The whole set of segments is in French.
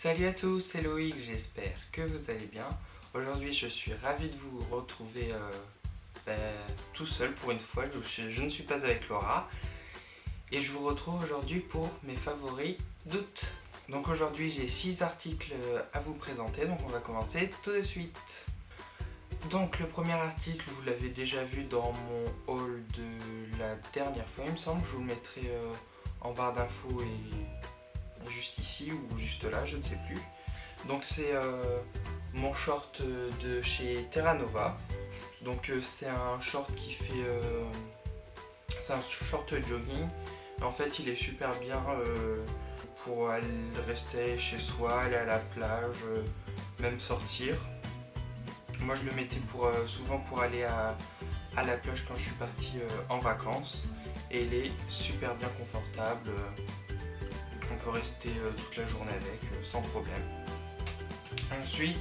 Salut à tous, c'est Loïc, j'espère que vous allez bien. Aujourd'hui je suis ravi de vous retrouver tout seul pour une fois, je ne suis pas avec Laura. Et je vous retrouve aujourd'hui pour mes favoris d'août. Donc aujourd'hui j'ai 6 articles à vous présenter, donc on va commencer tout de suite. Donc le premier article, vous l'avez déjà vu dans mon haul de la dernière fois il me semble, je vous le mettrai en barre d'infos et juste ici ou juste là, je ne sais plus. Donc c'est mon short de chez Terra Nova. Donc c'est un short qui fait... c'est un short jogging. En fait il est super bien pour aller rester chez soi, aller à la plage, même sortir. Moi je le mettais souvent pour aller à la plage quand je suis parti en vacances. Et il est super bien confortable. On peut rester toute la journée avec sans problème. Ensuite,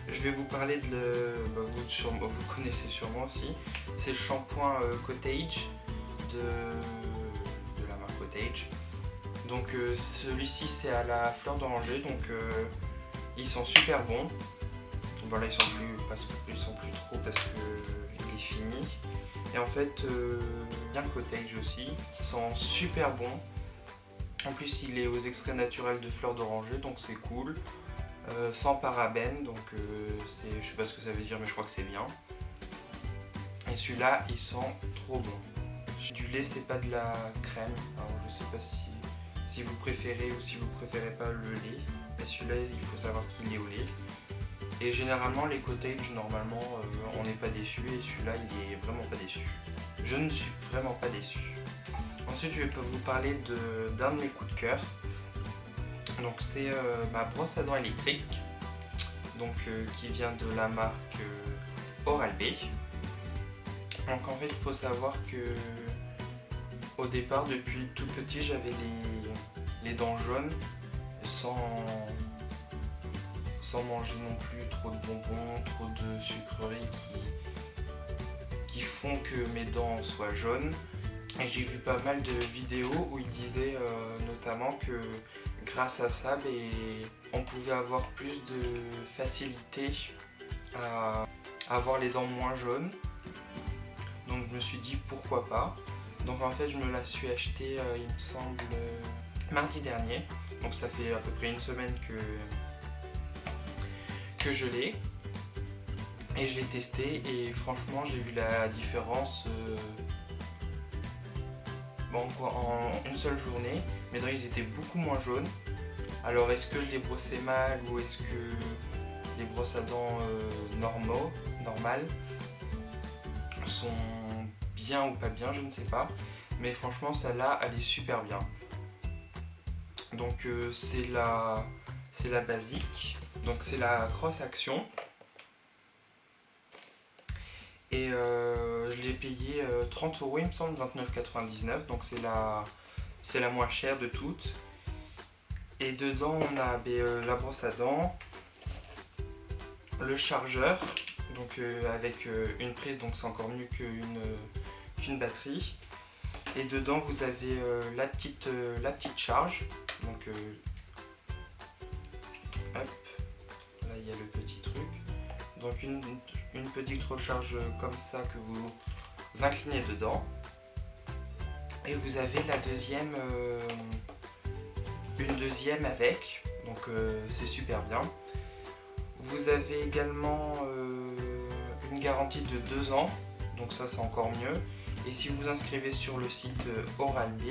je vais vous parler vous connaissez sûrement aussi, c'est le shampoing Cottage de la marque Cottage. Donc celui-ci c'est à la fleur d'oranger, donc ils sont super bons. Voilà, ils sont plus trop parce que il est fini. Et en fait, bien Cottage aussi, ils sont super bons. En plus, il est aux extraits naturels de fleurs d'oranger, donc c'est cool. Sans parabènes, donc je sais pas ce que ça veut dire, mais je crois que c'est bien. Et celui-là, il sent trop bon. Du lait, c'est pas de la crème. Alors, je sais pas si vous préférez ou si vous préférez pas le lait. Mais celui-là, il faut savoir qu'il est au lait. Et généralement, les Cottage, normalement, on n'est pas déçu. Et celui-là, il est vraiment pas déçu. Je ne suis vraiment pas déçu. Ensuite, je vais vous parler d'un de mes coups de cœur. Donc c'est ma brosse à dents électrique, donc qui vient de la marque Oral-B. Donc en fait il faut savoir que au départ, depuis tout petit, j'avais les dents jaunes sans manger non plus trop de bonbons, trop de sucreries qui font que mes dents soient jaunes. Et j'ai vu pas mal de vidéos où ils disaient notamment que grâce à ça, on pouvait avoir plus de facilité à avoir les dents moins jaunes. Donc je me suis dit pourquoi pas. Donc en fait je me la suis achetée il me semble mardi dernier. Donc ça fait à peu près une semaine que je l'ai. Et je l'ai testé et franchement j'ai vu la différence en une seule journée. Mes dents ils étaient beaucoup moins jaunes. Alors est-ce que je les brossais mal ou est-ce que les brosses à dents normales sont bien ou pas bien, je ne sais pas. Mais franchement celle-là elle est super bien. Donc c'est la basique. Donc c'est la Cross Action. Et je l'ai payé 30 € il me semble, 29,99 €, donc c'est la moins chère de toutes. Et dedans on a la brosse à dents, le chargeur, donc avec une prise, donc c'est encore mieux qu'une batterie. Et dedans vous avez la petite charge, donc hop, là il y a le petit truc. Donc une petite recharge comme ça que vous inclinez dedans. Et vous avez une deuxième avec, donc c'est super bien. Vous avez également une garantie de 2 ans, donc ça c'est encore mieux. Et si vous vous inscrivez sur le site Oral-B,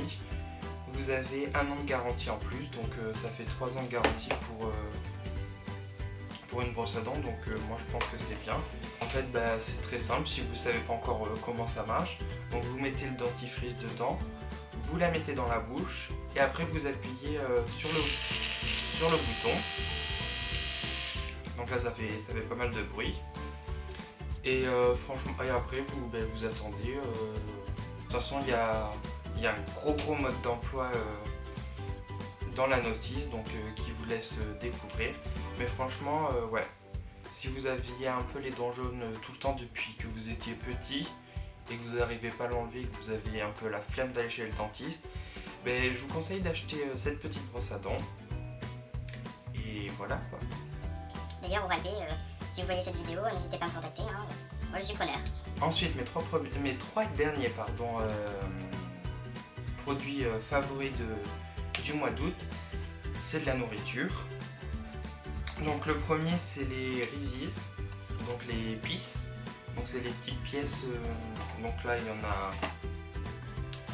vous avez 1 an de garantie en plus, donc ça fait 3 ans de garantie pour une brosse à dents, donc moi je pense que c'est bien. En fait c'est très simple, si vous ne savez pas encore comment ça marche, donc vous mettez le dentifrice dedans, vous la mettez dans la bouche et après vous appuyez sur le bouton. Donc là ça fait pas mal de bruit. Et franchement, et après vous attendez. De toute façon il y a un gros mode d'emploi dans la notice, donc qui vous laisse découvrir. Mais franchement, ouais, si vous aviez un peu les dents jaunes tout le temps depuis que vous étiez petit et que vous n'arrivez pas à l'enlever, que vous avez un peu la flemme d'aller chez le dentiste, je vous conseille d'acheter cette petite brosse à dents. Et voilà quoi. D'ailleurs, au râpé, si vous voyez cette vidéo, n'hésitez pas à me contacter, hein. Moi je suis preneur. Ensuite, mes trois derniers produits favoris du mois d'août, c'est de la nourriture. Donc le premier, c'est les Reese's, donc les Pieces. Donc c'est les petites pièces, donc là il y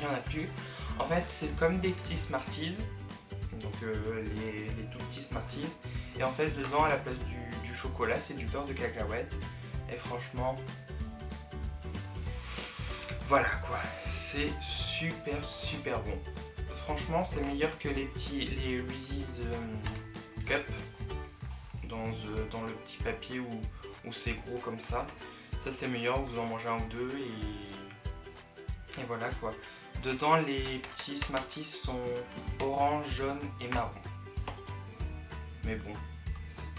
en a plus. En fait, c'est comme des petits Smarties, donc les tout petits Smarties. Et en fait, dedans, à la place du chocolat, c'est du beurre de cacahuète. Et franchement, voilà quoi, c'est super bon. Franchement, c'est meilleur que les Reese's Cup dans le petit papier où c'est gros comme ça. Ça c'est meilleur, vous en mangez un ou deux et voilà quoi. Dedans, les petits Smarties sont orange, jaune et marron. Mais bon, c'est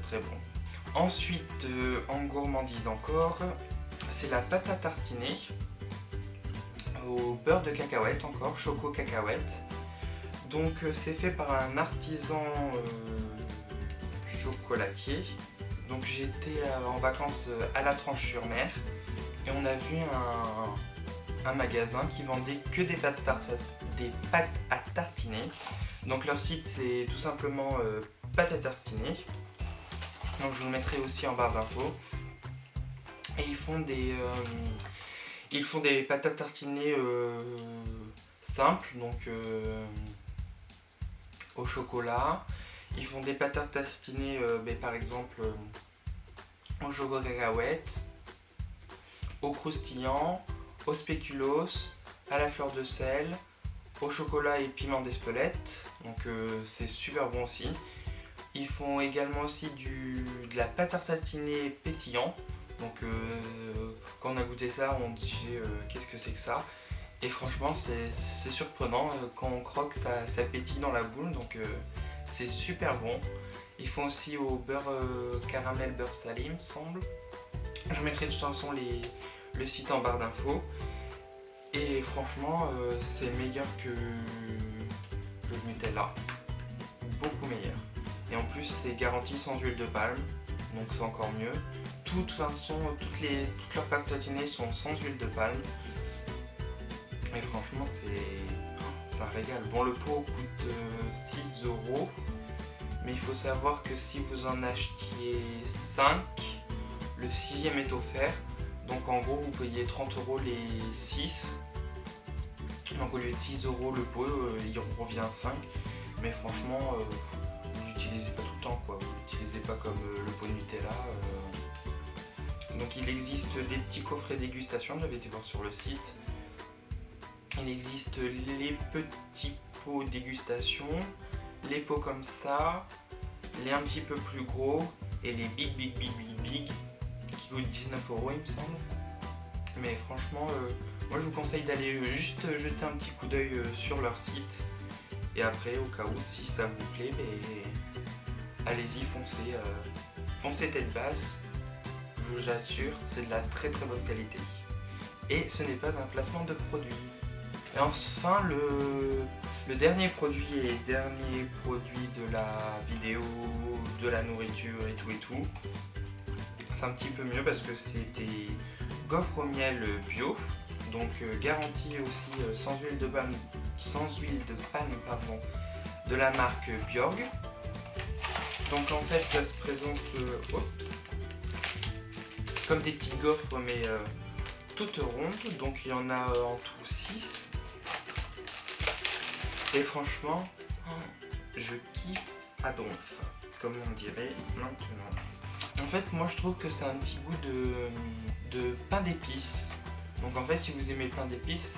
très bon. Ensuite, en gourmandise encore, c'est la pâte à tartiner au beurre de cacahuète, encore choco cacahuète. Donc c'est fait par un artisan chocolatier. Donc j'ai été en vacances à la Tranche-sur-Mer et on a vu un magasin qui vendait que des pâtes à tartiner. Donc leur site c'est tout simplement pâte à tartiner. Donc je vous le mettrai aussi en barre d'infos. Et ils font des pâtes à tartiner simples, donc au chocolat. Ils font des pâtes à tartiner par exemple au chocolat cacahuète, au croustillant, au spéculoos, à la fleur de sel, au chocolat et piment d'Espelette, donc c'est super bon aussi. Ils font également aussi de la pâte à tartiner pétillant, donc quand on a goûté ça on disait qu'est-ce que c'est que ça, et franchement c'est surprenant, quand on croque ça pétille dans la boule, donc c'est super bon. Ils font aussi au beurre caramel beurre salé il me semble. Je mettrai de toute façon le site en barre d'infos. Et franchement c'est meilleur que le Nutella, beaucoup meilleur. Et en plus c'est garanti sans huile de palme, donc c'est encore mieux. De toute façon toutes leurs pâtes tartinées sont sans huile de palme. Et franchement c'est un régal. Bon, le pot coûte 6 €, mais il faut savoir que si vous en achetiez 5, le 6e est offert. Donc en gros vous payez 30 € les 6. Donc au lieu de 6 € le pot, il revient à 5. Mais franchement, vous l'utilisez pas tout le temps quoi. Vous l'utilisez pas comme le pot Nutella. Donc il existe des petits coffrets dégustation, j'avais été voir sur le site. Il existe les petits pots dégustation, les pots comme ça, les un petit peu plus gros et les big qui coûtent 19 € il me semble. Mais franchement, moi je vous conseille d'aller juste jeter un petit coup d'œil sur leur site. Et après, au cas où, si ça vous plaît, allez-y, foncez tête basse. Je vous assure, c'est de la très bonne qualité. Et ce n'est pas un placement de produit. Et enfin, le dernier produit de la vidéo, de la nourriture et tout, c'est un petit peu mieux parce que c'est des gaufres au miel bio, donc garanti aussi sans huile de palme, de la marque Bjorg. Donc en fait ça se présente comme des petites gaufres mais toutes rondes, donc il y en a en tout 6. Et franchement, je kiffe à donf, comme on dirait maintenant. En fait, moi je trouve que c'est un petit goût de pain d'épices. Donc en fait, si vous aimez le pain d'épices,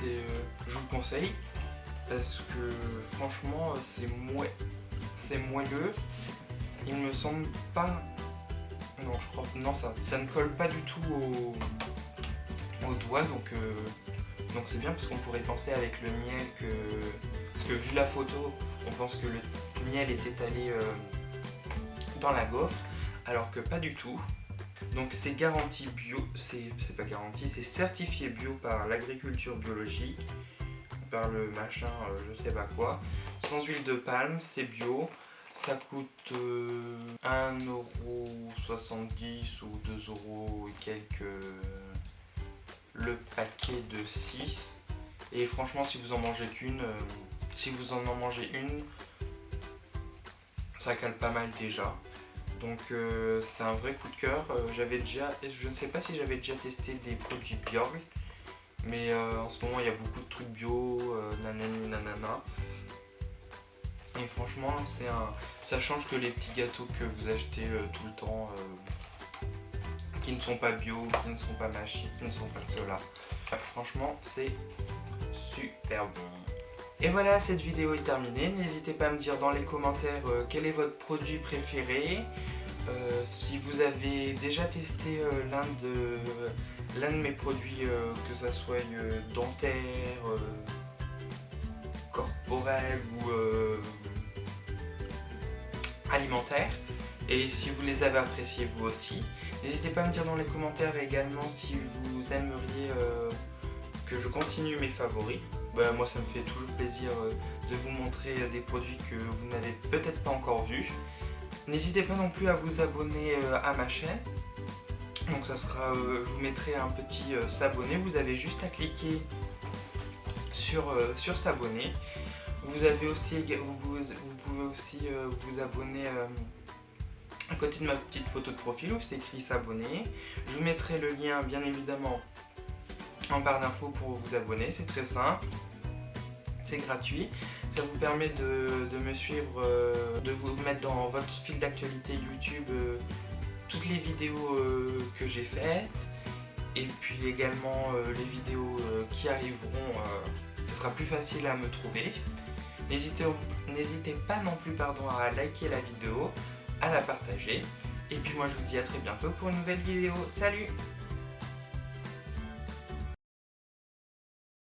je vous le conseille. Parce que franchement, c'est moelleux. Il me semble pas... Non, je crois non, ça ne colle pas du tout au doigt. Donc c'est bien parce qu'on pourrait penser avec le miel que... Parce que vu la photo, on pense que le miel est étalé dans la gaufre. Alors que pas du tout. Donc c'est garanti bio, c'est pas garanti, c'est certifié bio par l'agriculture biologique, par le machin je sais pas quoi, sans huile de palme, c'est bio, Ça coûte 1,70 € ou 2 € et quelques le paquet de 6. Et franchement, si vous en mangez qu'une, ça cale pas mal déjà. Donc c'est un vrai coup de cœur. Je ne sais pas si j'avais déjà testé des produits Bjorg, mais en ce moment il y a beaucoup de trucs bio, nanani nanana. Et franchement, ça change que les petits gâteaux que vous achetez tout le temps, qui ne sont pas bio, qui ne sont pas mâchis, qui ne sont pas de cela. Franchement, c'est super bon. Et voilà, cette vidéo est terminée. N'hésitez pas à me dire dans les commentaires quel est votre produit préféré. Si vous avez déjà testé l'un de mes produits, que ça soit dentaire, corporel ou alimentaire, et si vous les avez appréciés vous aussi, n'hésitez pas à me dire dans les commentaires également si vous aimeriez que je continue mes favoris. Moi ça me fait toujours plaisir de vous montrer des produits que vous n'avez peut-être pas encore vus. N'hésitez pas non plus à vous abonner à ma chaîne. Donc ça sera, je vous mettrai un petit s'abonner. Vous avez juste à cliquer sur s'abonner. Vous pouvez aussi vous abonner à côté de ma petite photo de profil où c'est écrit s'abonner. Je vous mettrai le lien bien évidemment en barre d'infos pour vous abonner. C'est très simple, c'est gratuit. Ça vous permet de me suivre, de vous mettre dans votre fil d'actualité YouTube toutes les vidéos que j'ai faites, et puis également les vidéos qui arriveront. Ce sera plus facile à me trouver. N'hésitez pas non plus à liker la vidéo, à la partager. Et puis moi je vous dis à très bientôt pour une nouvelle vidéo. Salut!